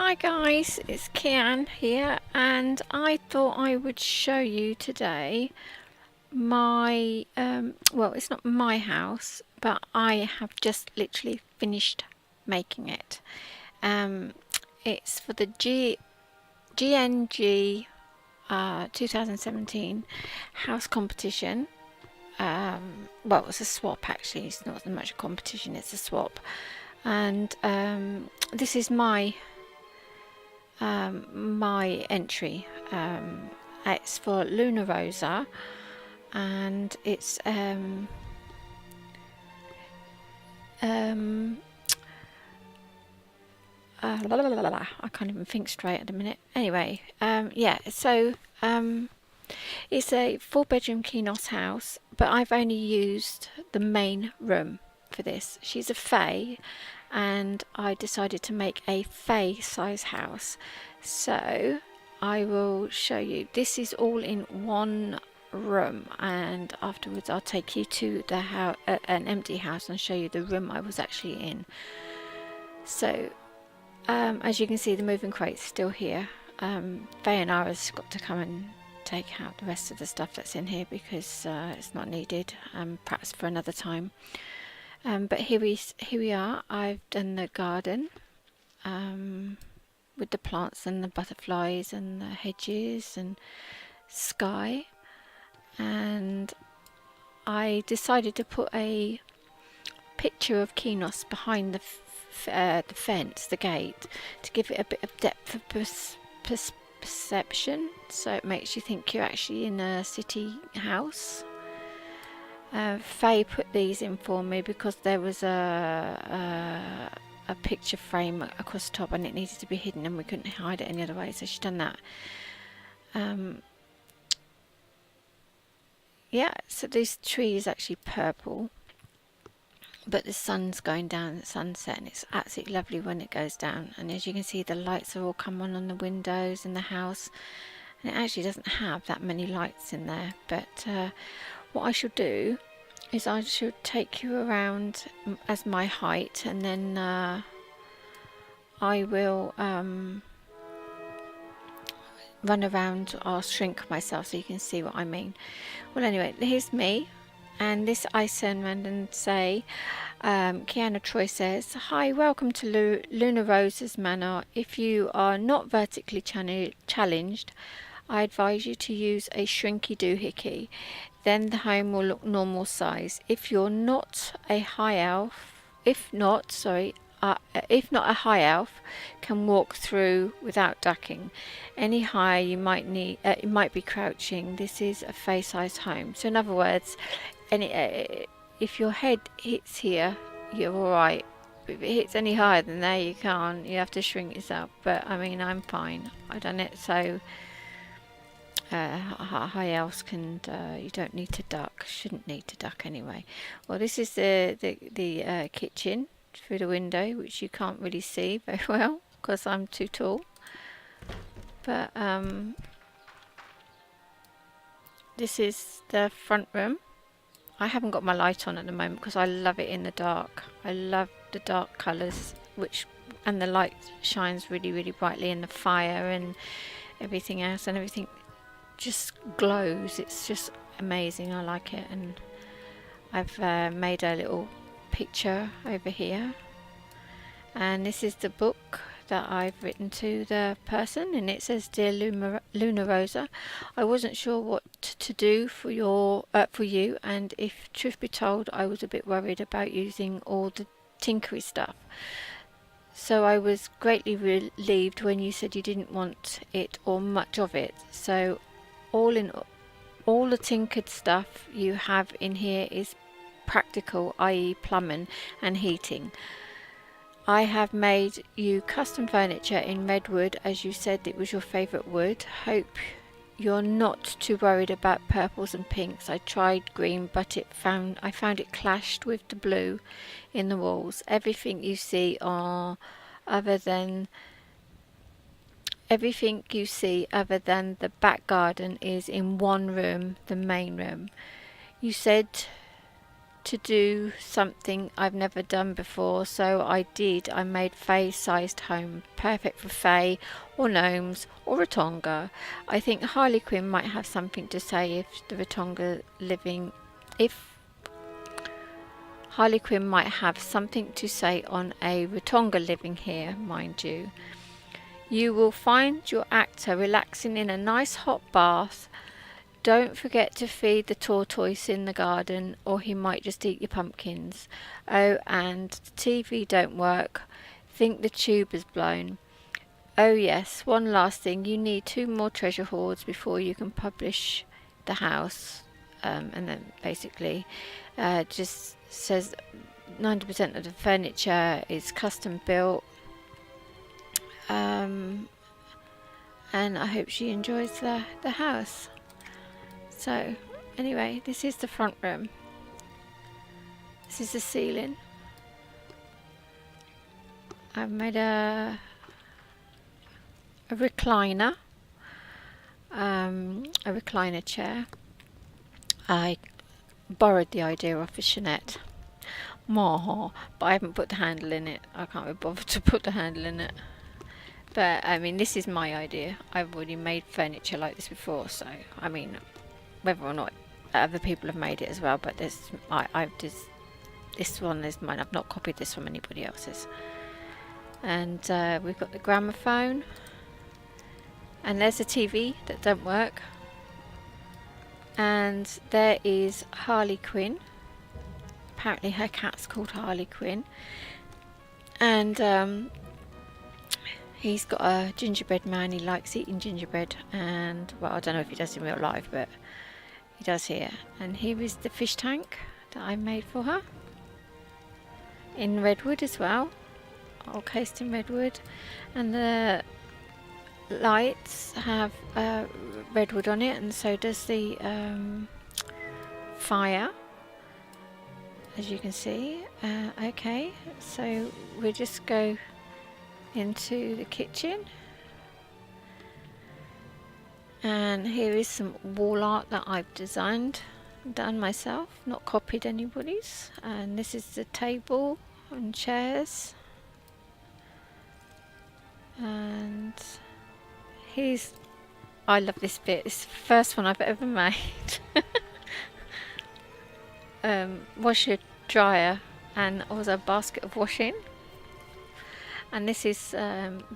Hi guys, it's Kianne here, and I thought I would show you today my, well, it's not my house, but I have just literally finished making it. It's for the GNG 2017 house competition. Well, it's a swap actually, it's not so much a competition, it's a swap. And this is my entry. It's for Lunarosas, and it's I can't even think straight at the minute. Anyway, yeah, so it's a 4-bedroom Kianne house, but I've only used the main room for this. She's a fae, and I decided to make a fae size house, so I will show you. This is all in one room, and afterwards I'll take you to the house, an empty house, and show you the room I was actually in. So as you can see, the moving crate's still here. Bayonara's got to come and take out the rest of the stuff that's in here because it's not needed, perhaps for another time. But here we are. I've done the garden with the plants and the butterflies and the hedges and sky, and I decided to put a picture of Kianne behind the fence, the gate, to give it a bit of depth of perception, so it makes you think you're actually in a city house. Faye put these in for me because there was a picture frame across the top and it needed to be hidden and we couldn't hide it any other way, so she's done that. Yeah, so this tree is actually purple, but the sun's going down at sunset and it's absolutely lovely when it goes down. And as you can see, the lights are all come on the windows in the house, and it actually doesn't have that many lights in there. But what I should do is I should take you around as my height, and then I will run around. I'll shrink myself so you can see what I mean. Well, anyway, here's me, and this I turn around and say, Kianneoftroi says, "Hi, welcome to Lunarosas Manor. If you are not vertically challenged, I advise you to use a shrinky doohickey. Then the home will look normal size. If you're not a high elf, if not a high elf, can walk through without ducking. Any higher you might need, you might be crouching. This is a face-sized home." So in other words, if your head hits here, you're all right. If it hits any higher than there, you can't. You have to shrink yourself. But I mean, I'm fine. I've done it so. High elves can, you don't need to duck, shouldn't need to duck anyway. Well, this is the kitchen through the window, which you can't really see very well because I'm too tall. But this is the front room. I haven't got my light on at the moment because I love it in the dark. I love the dark colours, and the light shines really, really brightly, in the fire and everything else, and everything just glows. It's just amazing. I like it. And I've made a little picture over here, and this is the book that I've written to the person, and it says, "Dear Lunarosas, I wasn't sure what to do for you, and if truth be told, I was a bit worried about using all the tinkery stuff. So I was greatly relieved when you said you didn't want it or much of it. So all the tinkered stuff you have in here is practical, i.e. plumbing and heating. I have made you custom furniture in redwood, as you said it was your favourite wood. Hope you're not too worried about purples and pinks. I tried green, but I found it clashed with the blue in the walls. Everything you see other than the back garden is in one room, the main room. You said to do something I've never done before, so I made Fae-sized home, perfect for Fae or gnomes or Ratonga. I think Harlequin might have something to say if Harlequin might have something to say on a Ratonga living here, mind you. You will find your actor relaxing in a nice hot bath. Don't forget to feed the tortoise in the garden, or he might just eat your pumpkins. Oh, and the TV don't work. Think the tube is blown. Oh yes, one last thing. You need 2 more treasure hoards before you can publish the house. And then basically just says 90% of the furniture is custom built. And I hope she enjoys the house. So anyway, this is the front room. This is the ceiling. I've made a recliner, chair. I borrowed the idea off of Jeanette, but I haven't put the handle in it. I can't be bothered to put the handle in it. But I mean, this is my idea. I've already made furniture like this before, so I mean, whether or not other people have made it as well, but this one is mine. I've not copied this from anybody else's. And we've got the gramophone, and there's a TV that don't work, and there is Harley Quinn. Apparently her cat's called Harley Quinn, and he's got a gingerbread man. He likes eating gingerbread, and well, I don't know if he does in real life, but he does here. And here is the fish tank that I made for her in redwood as well, all cased in redwood, and the lights have redwood on it, and so does the fire, as you can see. Okay, so we'll just go into the kitchen, and here is some wall art that I've done myself, not copied anybody's. And this is the table and chairs, and I love this bit. It's the first one I've ever made. Washer, dryer, and also a basket of washing. And this is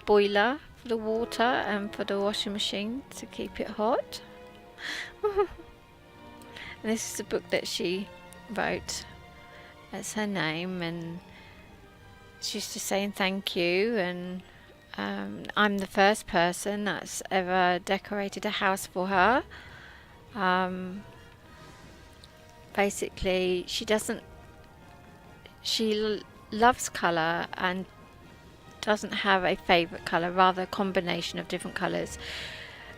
boiler for the water and for the washing machine to keep it hot. And this is a book that she wrote. That's her name, and she's just saying thank you. And I'm the first person that's ever decorated a house for her. Basically, she loves colour and doesn't have a favourite colour, rather a combination of different colours.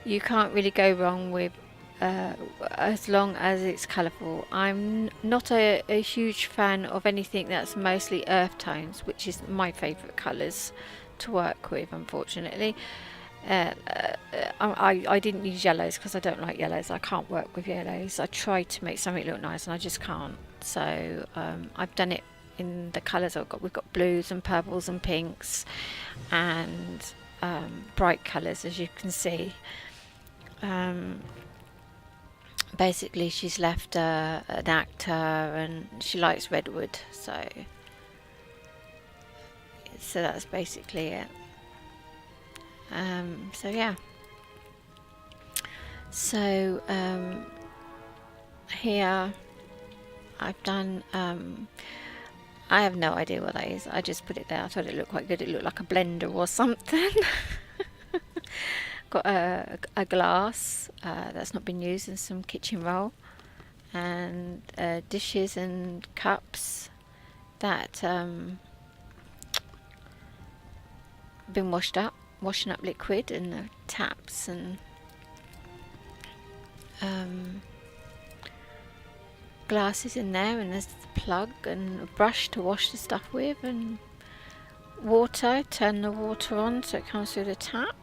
You can't really go wrong with as long as it's colourful. I'm not a huge fan of anything that's mostly earth tones, which is my favourite colours to work with, unfortunately. I didn't use yellows because I don't like yellows. I can't work with yellows. I tried to make something look nice and I just can't. So I've done it in the colours we've got blues and purples and pinks and bright colours, as you can see. Basically, she's left an actor, and she likes redwood, so that's basically it. So yeah. So here I've done. I have no idea what that is. I just put it there. I thought it looked quite good. It looked like a blender or something. Got a glass that's not been used, and some kitchen roll, and dishes and cups that been washing up liquid, and the taps, and glasses in there, and there's the plug and a brush to wash the stuff with, and water. Turn the water on so it comes through the tap.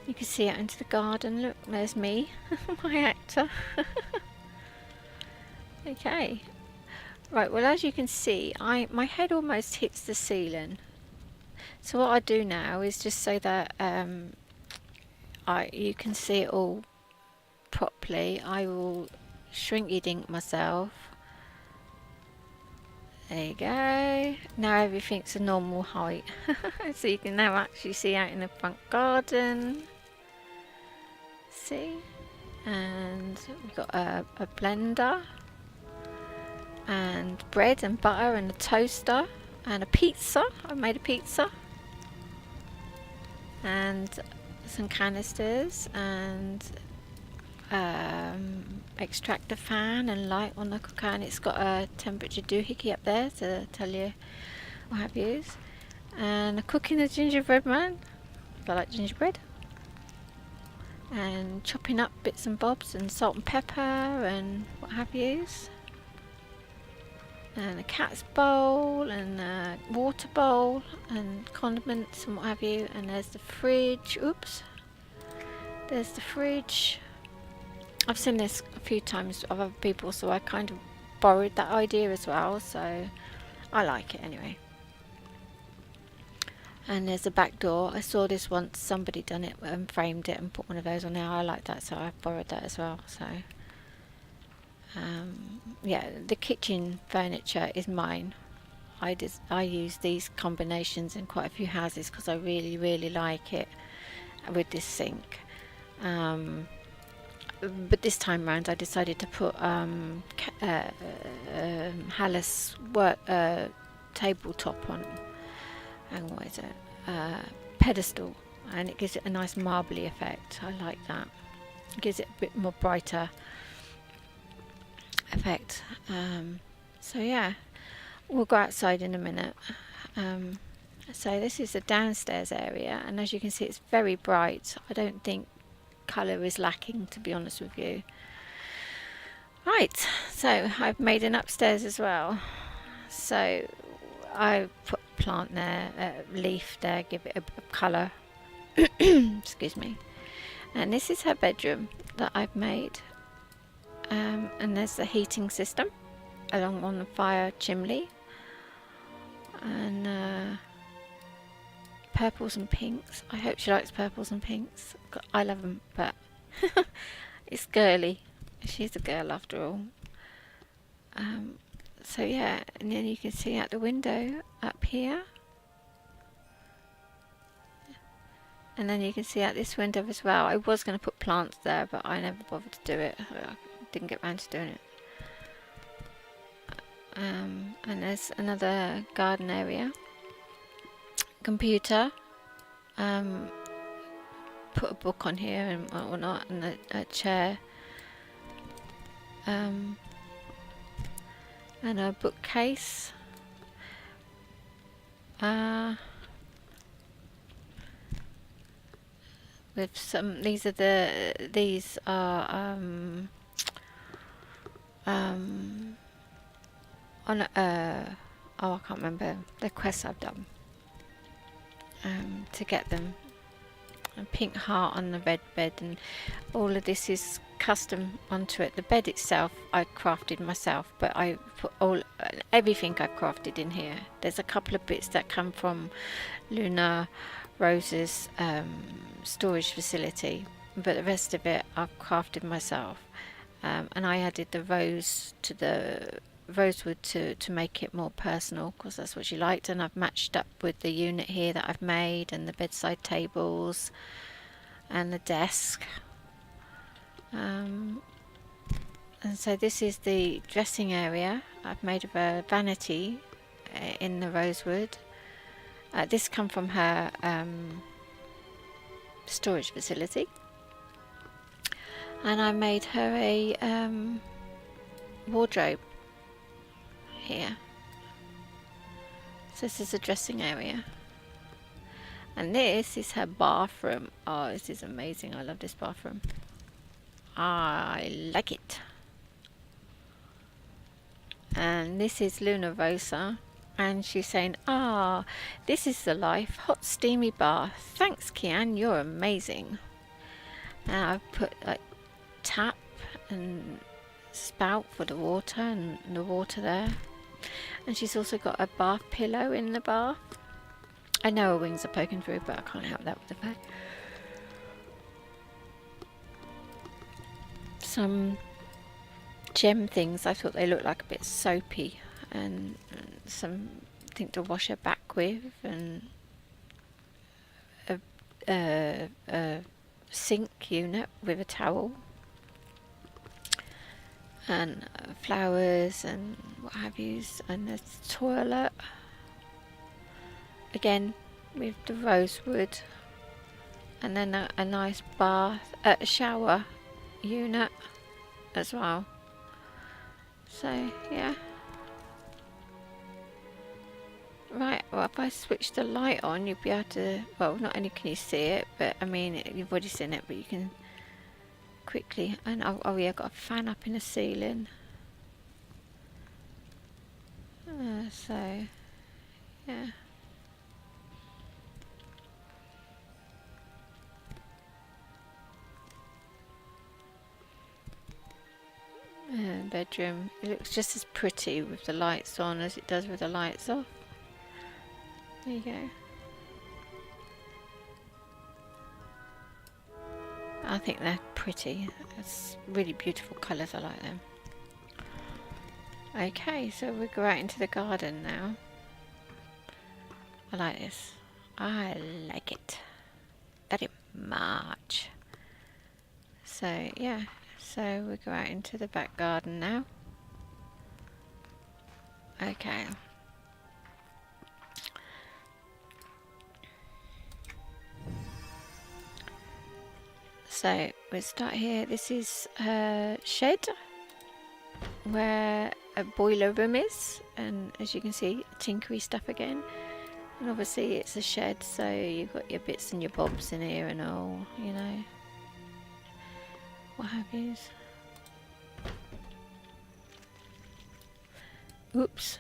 You can see out into the garden. Look, there's me, my actor. Okay, Right, well, as you can see, my head almost hits the ceiling. So what I do now is just so that you can see it all properly, I will shrinky dink myself. There you go. Now everything's a normal height. So you can now actually see out in the front garden. See? And we've got a blender. And bread and butter and a toaster. And a pizza. I made a pizza. And some canisters. And extractor fan and light on the cooker, and it's got a temperature doohickey up there to tell you what have yous, and cooking the gingerbread man. I like gingerbread, and chopping up bits and bobs and salt and pepper and what have yous, and a cat's bowl and a water bowl and condiments and what have you, and there's the fridge. Oops, there's the fridge. I've seen this a few times of other people, so I kind of borrowed that idea as well, so I like it anyway. And there's a back door. I saw this once, somebody done it and framed it and put one of those on there. I like that, so I borrowed that as well. So yeah, the kitchen furniture is mine. I use these combinations in quite a few houses because I really like it with this sink. But this time round I decided to put Hallis work tabletop on, and what is it, pedestal, and it gives it a nice marbly effect. I like that. It gives it a bit more brighter effect. So yeah, we'll go outside in a minute. So this is the downstairs area, and as you can see it's very bright. I don't think colour is lacking, to be honest with you. Right, so I've made an upstairs as well. So I put a plant there, a leaf there, give it a colour. Excuse me. And this is her bedroom that I've made. And there's the heating system along on the fire chimney. And purples and pinks. I hope she likes purples and pinks. I love them, but it's girly. She's a girl after all. So yeah, and then you can see out the window up here, and then you can see out this window as well. I was going to put plants there, but I never bothered to do it. I didn't get around to doing it. And there's another garden area. Computer. Put a book on here and whatnot, and a chair. And a bookcase. With some, these are on oh, I can't remember the quests I've done to get them. A pink heart on the red bed, and all of this is custom onto it. The bed itself I crafted myself, but I put everything I've crafted in here. There's a couple of bits that come from Lunarosas storage facility, but the rest of it I've crafted myself. And I added the rosewood to make it more personal, because that's what she liked, and I've matched up with the unit here that I've made, and the bedside tables and the desk. And so this is the dressing area. I've made of a vanity in the rosewood. This come from her storage facility, and I made her a wardrobe here. So this is a dressing area, and this is her bathroom. Oh, this is amazing. I love this bathroom. I like it. And this is Lunarosa, and she's saying, this is the life, hot steamy bath. Thanks, Kianne, you're amazing. And I've put like tap and spout for the water, and the water there. And she's also got a bath pillow in the bath. I know her wings are poking through, but I can't help that with the fact. Some gem things, I thought they looked like a bit soapy, and something to wash her back with, and a sink unit with a towel, and flowers and what have yous, and the toilet again with the rosewood, and then a nice bath, a shower unit as well. So yeah, right, well, if I switch the light on, you'll be able to, well, not only can you see it, but I mean, you've already seen it, but you can quickly, and oh yeah, I've got a fan up in the ceiling. So yeah. Bedroom, it looks just as pretty with the lights on as it does with the lights off. There you go. I think they're pretty. It's really beautiful colours, I like them. Okay, so we go out into the garden now. I like this. I like it very much. So yeah, so we go out into the back garden now. Okay. So we'll start here. This is a shed where a boiler room is, and as you can see, tinkery stuff again. And obviously it's a shed, so you've got your bits and your bobs in here and all, you know, what have yous. Oops.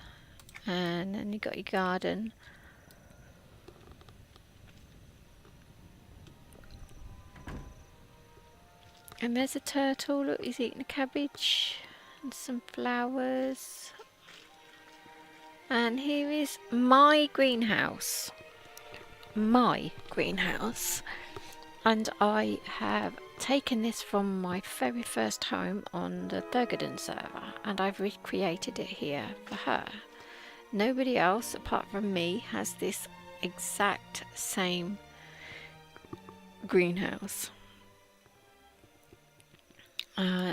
And then you've got your garden. And there's a turtle, look, he's eating a cabbage and some flowers. And here is my greenhouse. My greenhouse. And I have taken this from my very first home on the Thrugadin server, and I've recreated it here for her. Nobody else apart from me has this exact same greenhouse.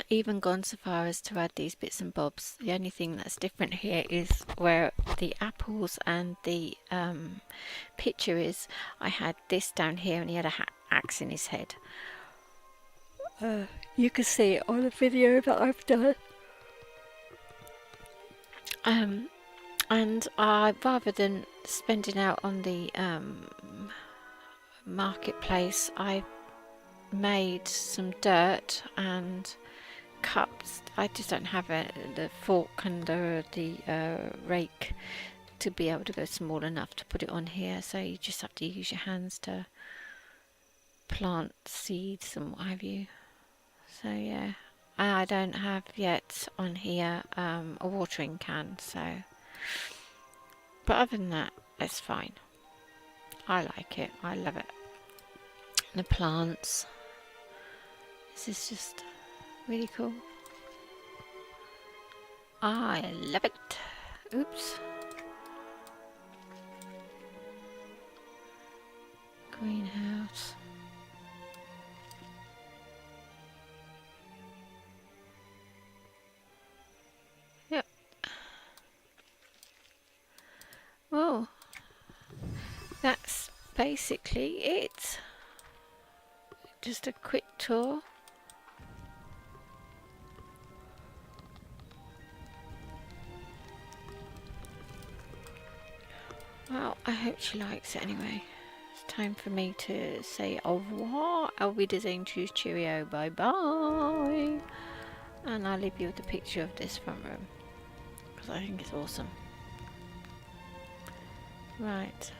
Even gone so far as to add these bits and bobs. The only thing that's different here is where the apples and the picture is. I had this down here and he had a axe in his head. You can see it on the video that I've done. And rather than spending out on the marketplace, I made some dirt and cups. I just don't have the fork and the rake to be able to go small enough to put it on here, so you just have to use your hands to plant seeds and what have you. So yeah, I don't have yet on here a watering can, so, but other than that, it's fine. I like it, I love it. The plants, this is just really cool. I love it. Oops. Greenhouse. Yep. Well, that's basically it. Just a quick tour. Well, I hope she likes it anyway. It's time for me to say au revoir. I'll be Wiedersehen, tschüss, cheerio, bye bye. And I'll leave you with a picture of this front room, because I think it's awesome. Right,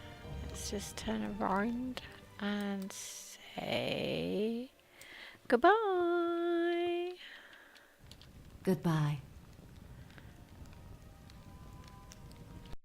let's just turn around and say goodbye. Goodbye.